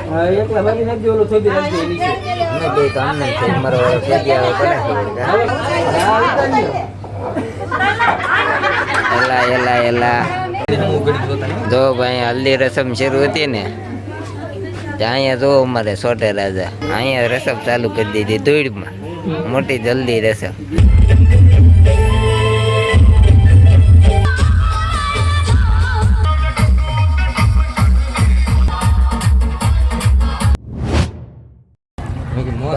એકલા ભાભી નાખજો ઓલો થોડી રાખજો નીચે અમે બે તો અમને છે મારો ફેદી આવે કોને ખબર એલા જો ભાઈ હલ્દી રસમ શરૂ હતી ને અહીંયા જો અમારે સોટે રાજા અહીંયા રસમ ચાલુ કરી દીધી ધૂળમાં મોટી જલ્દી રસમ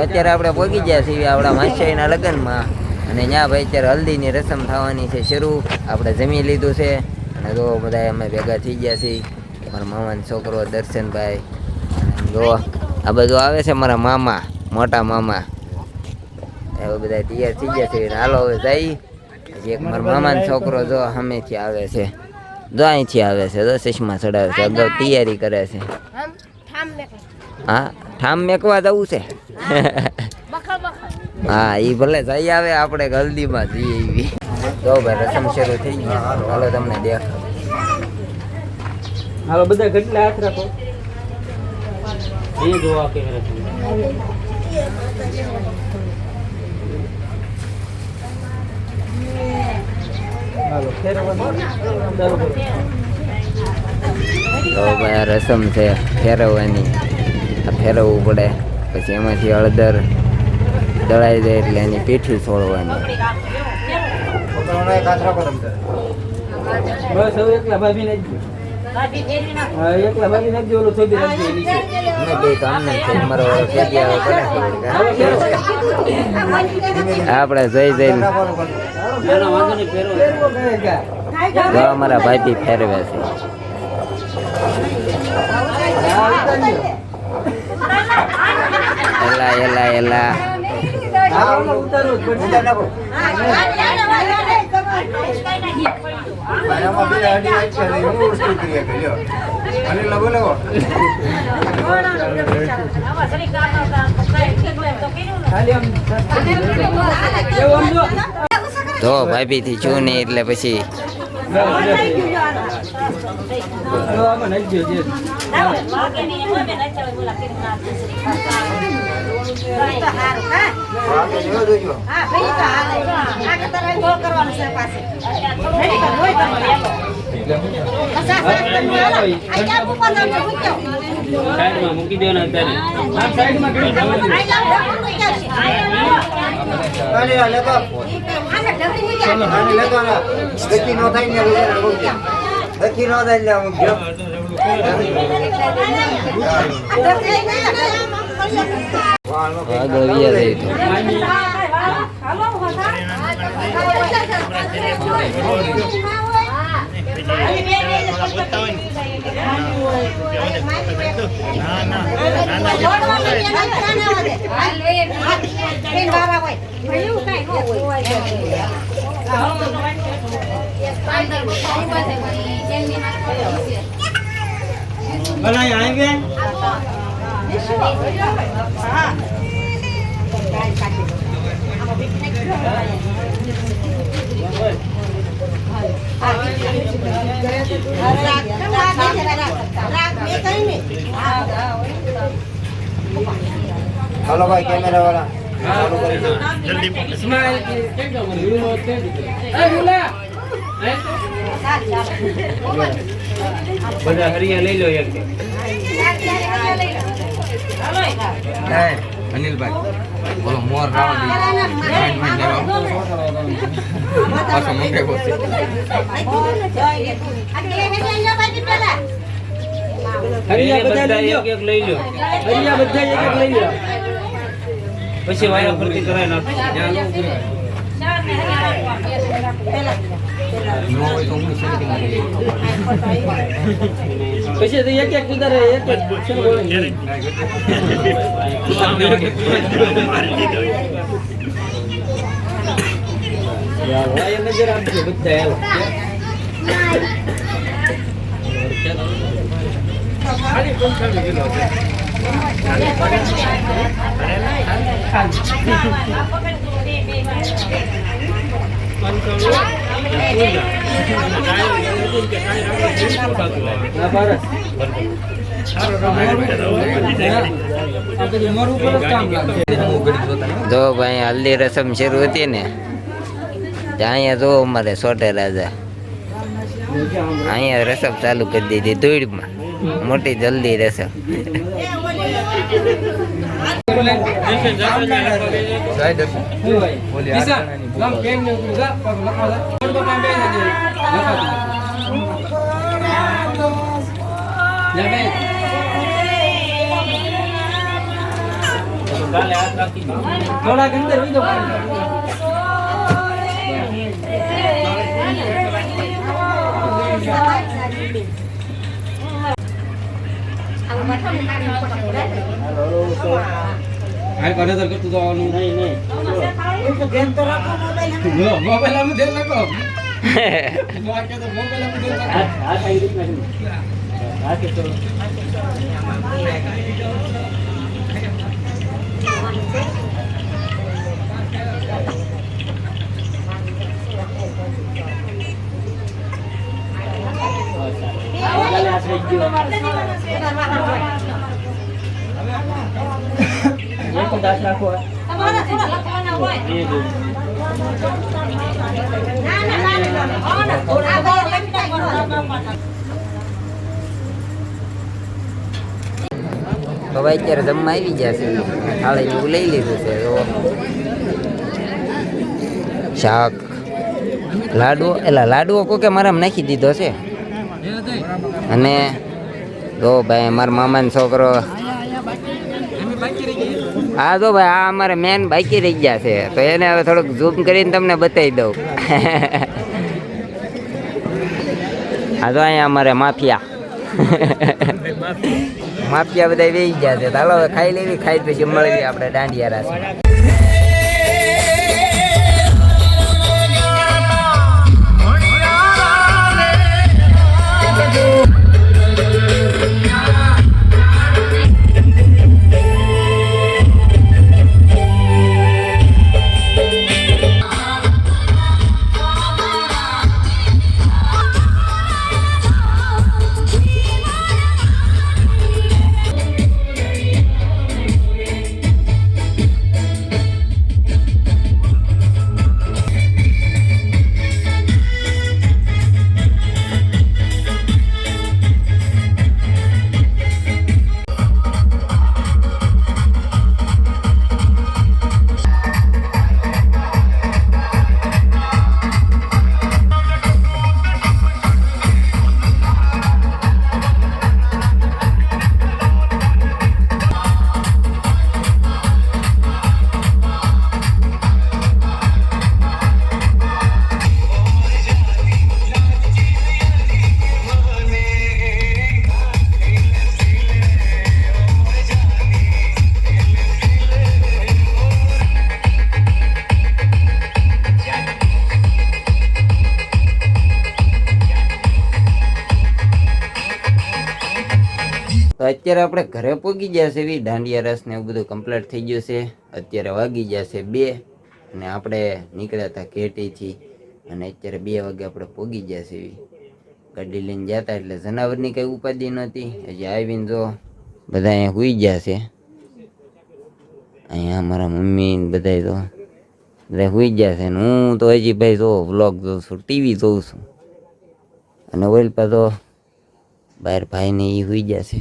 અત્યારે આપણે પહોંચી ગયા છીએ આપણા માસીના લગ્નમાં અને ત્યાં ભાઈ અત્યારે હલ્દીની રસમ થવાની છે શરૂ આપણે જમી લીધું છે અને જો બધા અમે ભેગા થઈ ગયા છીએ મારા મામાનો છોકરો દર્શનભાઈ જો આ બધું આવે છે મારા મામા મોટા મામા એવા બધા તૈયાર થઈ ગયા છે હાલો હવે જઈ પછી એક મારા મામાનો છોકરો જો સામેથી આવે છે જો અહીંથી આવે છે જો ચશ્મા ચડાવે છે અગાઉ તૈયારી કરે છે હા ઠામ મેકવા જવું છે હા એ ભલે જઈ આવે આપણે હલ્દીમાં જઈએ એવી તો ભાઈ રસમ શરૂ થઈ ગઈ હાલો તમને દેખ હાલો બધા કેટલા હાથ રાખો એ જોવા કેમેરા હાલો તો ભાઈ આ રસમ છે ફેરવવાની આ ફેરવવું પડે પછી એમાંથી હળદર દળાઈ જાય એટલે એની પીઠી છોડવાની બસ હવે એકલા ભાભી નાખજો એકલા ભાભી નાખજો ઓલો થોડી રાખજો નીચે અમે બે તો અમને છે મારો ફેદી આવે કોને ખબર આપણે જઈ જઈને જો અમારા ભાઈ ફેરવે છે એલા જો ભાભી થી છું નહીં એટલે પછી મૂકી દેવાના हेलो भाई कैमरा वाला जल्दी स्माइल બધા હરિયા લઈ લો એક અનિલભાઈ બોલો મોર હરિયા બધા લઈ લો એક લઈ લો હરિયા બધા એક લઈ લો પછી વાયા ફરતી કરાય નાખો પછી તો એક કુદારે એક નજર આપજો બધા જો ભાઈ હલ્દી રસમ શરૂ હતી ને ત્યાં અહીંયા જો અમારે સોટે રાજા અહીંયા રસમ ચાલુ કરી દીધી ધૂળમાં મોટી જલ્દી રસમ થોડાક અંદર બીજો હાલ કનેતર કરતું જવાનું નહીં મોબાઈલ આમ ધ્યાન રાખો મોબાઈલ આમ ધ્યાન રાખો આ કઈ રીતના આ કે તો હવે અત્યારે જમવા આવી ગયા છે થાળી એવું લઈ લીધું છે તો શાક લાડવો લાડવો કોકે મારામાં નાખી દીધો છે અને જો ભાઈ મારા મામાનો છોકરો હા જો ભાઈ આ અમારે મેન બાકી રહી ગયા છે તો એને હવે થોડુંક ઝૂમ કરીને તમને બતાવી દઉં હા તો અહીંયા અમારે માફિયા માફિયા બધા વેચી ગયા છે ચાલો હવે ખાઈ લેવી ખાઈ પછી મળવી આપણે દાંડિયા રાસ તો અત્યારે આપણે ઘરે પહોંચી ગયા છે એવી દાંડિયા રસ ને એવું બધું કમ્પ્લીટ થઈ ગયું છે અત્યારે વાગી ગયા છે 2 અને આપણે નીકળ્યા હતા ઘેટીથી અને અત્યારે 2 વાગે આપણે પહોંચી ગયા છે એવી ગાડી લઈને જતા એટલે જનાવરની કંઈ ઉપાધિ નહોતી હજી આવીને જો બધા અહીંયા સૂઈ ગયા છે અહીંયા અમારા મમ્મી ને બધા તો બધા સૂઈ ગયા છે ને હું તો હજી ભાઈ જો વ્લોગ જોઉં છું ટીવી જોઉં છું અને ઓઇલ પર તો બહાર ભાઈને એ સૂઈ ગયા છે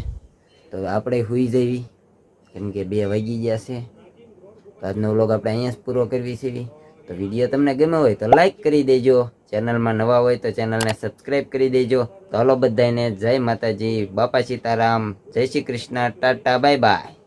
તો આપણે સૂઈ જવી કેમ કે 2 વાગી ગયા છે તો આજનો વ્લોગ આપણે અહીંયા જ પૂરો કરવી છે તો વિડીયો તમને ગમે હોય તો લાઈક કરી દેજો ચેનલમાં નવા હોય તો ચેનલને સબસ્ક્રાઈબ કરી દેજો તો હાલો બધાને જય માતાજી બાપા સીતારામ જય શ્રી કૃષ્ણ ટાટા બાય બાય